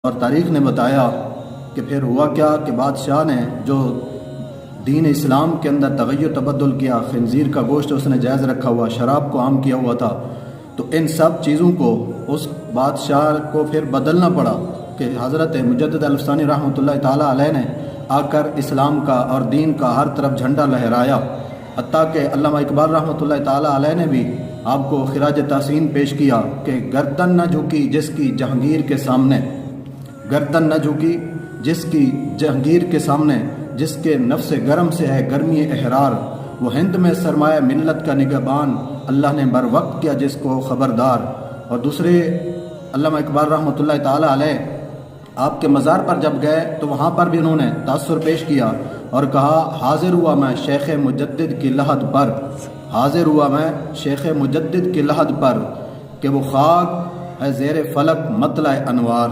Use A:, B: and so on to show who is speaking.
A: اور تاریخ نے بتایا کہ پھر ہوا کیا کہ بادشاہ نے جو دین اسلام کے اندر تغیر تبدل کیا، خنزیر کا گوشت اس نے جائز رکھا ہوا، شراب کو عام کیا ہوا تھا، تو ان سب چیزوں کو اس بادشاہ کو پھر بدلنا پڑا کہ حضرت مجدد الفسانی رحمۃ اللہ تعالیٰ علیہ نے آ کر اسلام کا اور دین کا ہر طرف جھنڈا لہرایا، حتیٰ کہ علامہ اقبال رحمۃ اللہ تعالیٰ علیہ نے بھی آپ کو خراج تحسین پیش کیا کہ گردن نہ جھکی جس کی جہانگیر کے سامنے، گردن نہ جھکی جس کی جہانگیر کے سامنے، جس کے نفس گرم سے ہے گرمی احرار، وہ ہند میں سرمایہ ملت کا نگہبان، اللہ نے بر وقت کیا جس کو خبردار۔ اور دوسرے علامہ اقبال رحمۃ اللہ تعالیٰ علیہ آپ کے مزار پر جب گئے تو وہاں پر بھی انہوں نے تاثر پیش کیا اور کہا حاضر ہوا میں شیخ مجدد کی لحد پر، حاضر ہوا میں شیخ مجدد کی لحد پر کہ وہ خاک ہے زیر فلک مطلع انوار۔